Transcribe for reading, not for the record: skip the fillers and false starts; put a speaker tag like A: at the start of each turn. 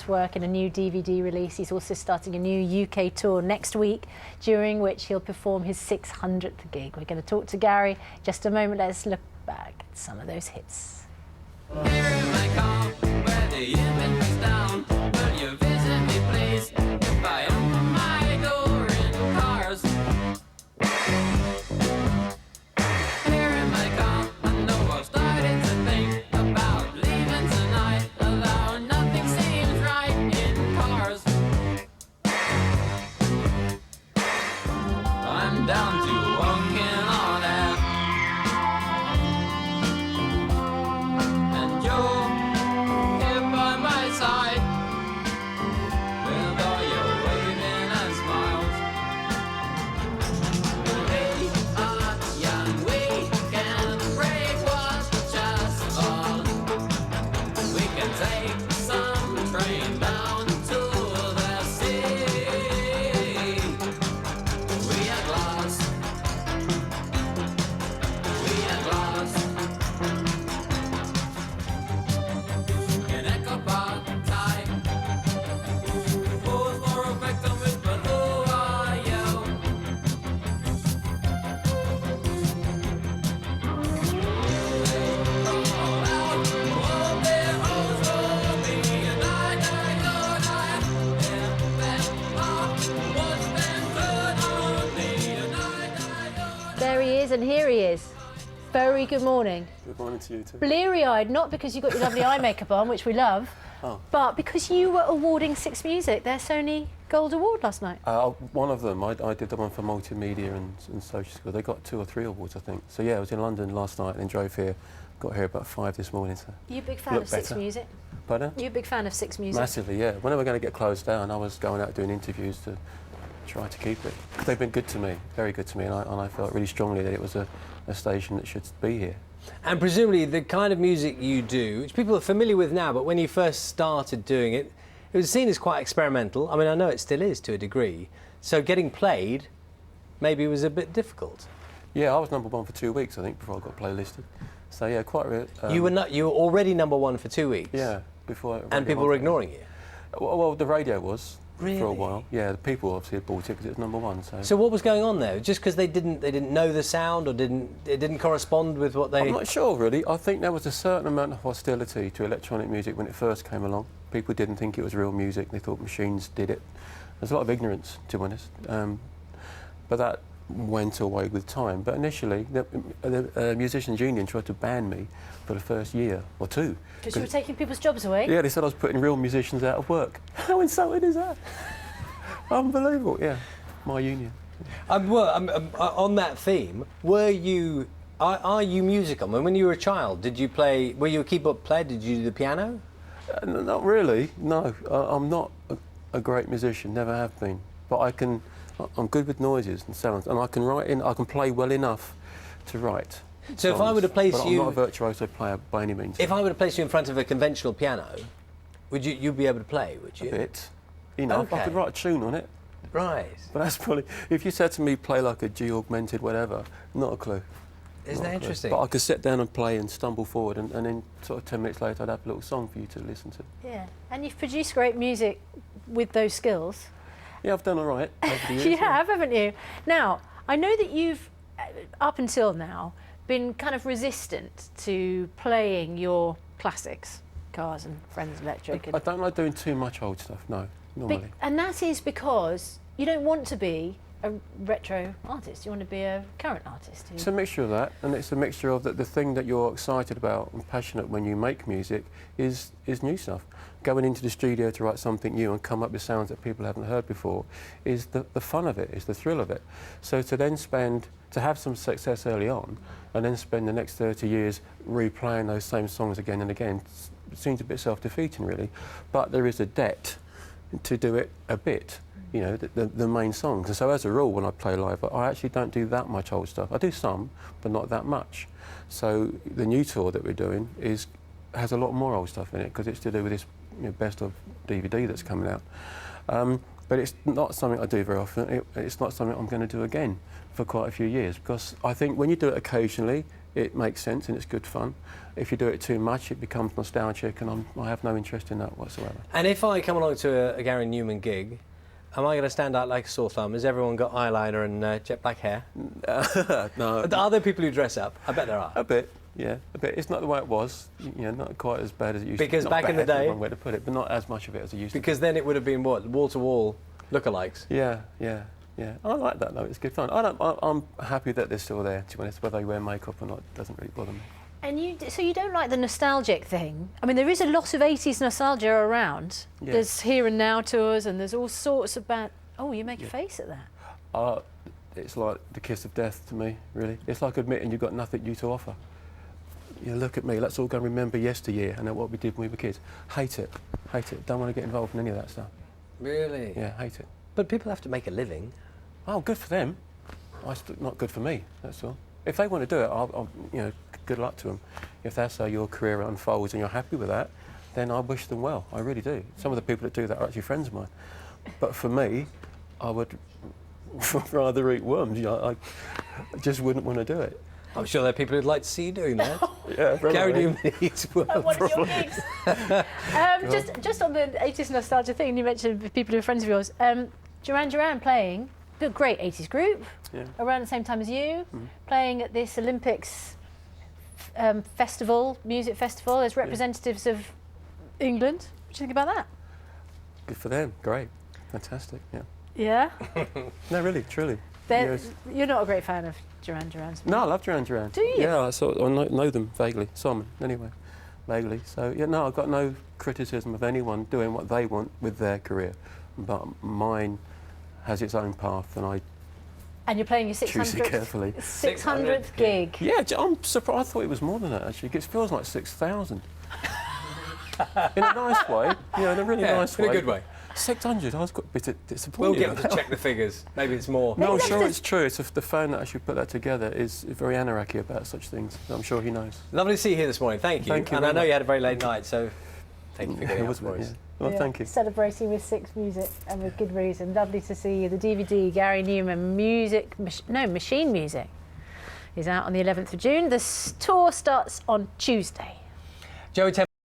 A: latest work in a new DVD release. He's also starting a new UK tour next week, during which he'll perform his 600th gig. We're going to talk to Gary in just a moment. Let's look back at some of those hits.
B: Here in my car, where the image is down, will you visit me please, if I open my door in cars? Here in my car, I know I've started to think about leaving tonight, although nothing seems right in cars. I'm down to walking on air, and you're here by my side, with all your waving and smiles. We are young, we can break what's just on. We can take some train down to the sea. We are lost. We are lost. In Echo Park time, pose for a victim, whisper, who are you? All out, all their hoes for me, and I if them are what's been put on me, and I
A: There he is, and here he is. Very good morning.
C: Good morning to you too.
A: Bleary-eyed, not because you got your lovely eye makeup on, which we love, but because you were awarding Six Music their Sony Gold Award last night.
C: One of them, I did the one for multimedia and social school. They got 2 or 3 awards, I think. So yeah, I was in London last night and then drove here. Got here about 5 this morning. So
A: You a big fan of Six Music?
C: Pardon?
A: You a big fan of Six Music?
C: Massively, yeah. When they were going to get closed down, I was going out doing interviews to try to keep it. They've been good to me, very good to me, and I felt really strongly that it was a station that should be here.
D: And presumably the kind of music you do, which people are familiar with now, but when you first started doing it, it was seen as quite experimental. I mean, I know it still is to a degree. So getting played maybe was a bit difficult.
C: Yeah, I was #1 for 2 weeks, I think, before I got playlisted. So yeah, quite.
D: You were already #1 for 2 weeks.
C: Yeah, before.
D: And people were ignoring you.
C: Well, the radio was.
D: Really?
C: For a while. Yeah, the people obviously had bought it because it was #1.
D: So what was going on there? Just because they didn't know the sound, or it didn't correspond with what they...
C: I'm not sure really. I think there was a certain amount of hostility to electronic music when it first came along. People didn't think it was real music. They thought machines did it. There's a lot of ignorance, to be honest. But that went away with time. But initially, the Musicians Union tried to ban me for the first year or 2.
A: Because you were taking people's jobs away?
C: Yeah, they said I was putting real musicians out of work. How insulting is that? Unbelievable, yeah. My union.
D: On that theme, are you musical? I mean, when you were a child, were you a keyboard player? Did you do the piano?
C: Not really, no. I'm not a great musician, never have been. But I'm good with noises and sounds, and I can play well enough to write.
D: So
C: songs,
D: if I were to place
C: but
D: you...
C: I'm not a virtuoso player by any means.
D: If I were to place you in front of a conventional piano, you'd be able to play, would you?
C: A bit. Enough. I could write a tune on it.
D: Right.
C: But that's probably... If you said to me, play like a G-augmented whatever, not a clue.
D: Isn't that interesting?
C: But I could sit down and play and stumble forward, and then sort of 10 minutes later I'd have a little song for you to listen to.
A: Yeah, and you've produced great music with those skills.
C: Yeah, I've done all right over the years.
A: You have, haven't you? Now, I know that you've, up until now, been kind of resistant to playing your classics, Cars and Friends Electric.
C: I don't like doing too much old stuff, no, normally.
A: And that is because you don't want to be a retro artist, you want to be a current artist.
C: It's a mixture of that, and it's a mixture of the thing that you're excited about and passionate when you make music is new stuff. Going into the studio to write something new and come up with sounds that people haven't heard before is the fun of it, is the thrill of it. So to have some success early on and then spend the next 30 years replaying those same songs again and again seems a bit self-defeating really, but there is a debt to do it a bit. You know, the main songs. And so as a rule, when I play live, I actually don't do that much old stuff. I do some, but not that much. So the new tour that we're doing has a lot more old stuff in it because it's to do with this best of DVD that's coming out. But it's not something I do very often. It's not something I'm going to do again for quite a few years because I think when you do it occasionally, it makes sense and it's good fun. If you do it too much, it becomes nostalgic, and I have no interest in that whatsoever.
D: And if I come along to a Gary Numan gig, am I going to stand out like a sore thumb? Has everyone got eyeliner and jet black hair?
C: No.
D: Are there people who dress up? I bet there are.
C: A bit, yeah, a bit. It's not the way it was, not quite as bad as it used to be.
D: Because
C: Not
D: back in the
C: bad,
D: day-
C: the wrong way to put it, but not as much of it as it used to be.
D: Because then it would have been what, wall-to-wall lookalikes.
C: Yeah. I like that though. It's good fun. I'm happy that they're still there. To be honest, whether they wear makeup or not, it doesn't really bother me.
A: And so you don't like the nostalgic thing? I mean, there is a lot of 80s nostalgia around.
C: Yeah.
A: There's Here and Now tours, and there's all sorts of band. Oh, you make a face at that.
C: It's like the kiss of death to me, really. It's like admitting you've got nothing new to offer. Look at me, let's all go and remember yesteryear and what we did when we were kids. Hate it. Don't want to get involved in any of that stuff.
D: Really?
C: Yeah, hate it.
D: But people have to make a living.
C: Oh, good for them. Not good for me, that's all. If they want to do it, I'll good luck to them. If that's how your career unfolds and you're happy with that, then I wish them well. I really do. Some of the people that do that are actually friends of mine. But for me, I would rather eat worms. I just wouldn't want to do it.
D: I'm sure there are people who'd like to see you doing that.
C: Yeah,
D: Gary
C: probably.
D: Numan eats worms.
A: One of your gigs. Just on the 80s nostalgia thing, you mentioned people who are friends of yours. Duran Duran playing, great 80s group,
C: Yeah.
A: around the same time as you, playing at this Olympics festival, music festival. There's representatives of England. What do you think about that?
C: Good for them. Great. Fantastic. Yeah.
A: Yeah?
C: No, really, truly.
A: Yes. You're not a great fan of Duran Duran's?
C: No, I love Duran Duran.
A: Do you?
C: Yeah, I know them vaguely. Simon, anyway, vaguely. So, yeah, no, I've got no criticism of anyone doing what they want with their career. But mine has its own path, and
A: And you're playing your
C: choose it
A: 600th,
C: carefully.
A: 600th gig.
C: Yeah, I'm surprised. I thought it was more than that, actually. It feels like 6,000. In a nice way. In a really nice way.
D: In a good way.
C: 600, I was got a bit
D: We'll
C: disappointed.
D: get them to check the figures. Maybe it's more.
C: No, I'm
A: Maybe
C: sure
A: that's
C: it's true. The fan that actually put that together is very anarchy about such things. I'm sure he knows.
D: Lovely to see you here this morning. Thank you.
C: Thank you
D: And I
C: very
D: know
C: much.
D: you had a very late night, so thank you for getting up
C: wasn't
D: for
C: it?
D: us.
C: Yeah. Well,
A: Yeah,
C: thank you.
A: Celebrating with Six Music, and with good reason. Lovely to see you. The DVD, Gary Numan, Machine Music, is out on the 11th of June. The tour starts on Tuesday.
D: Joey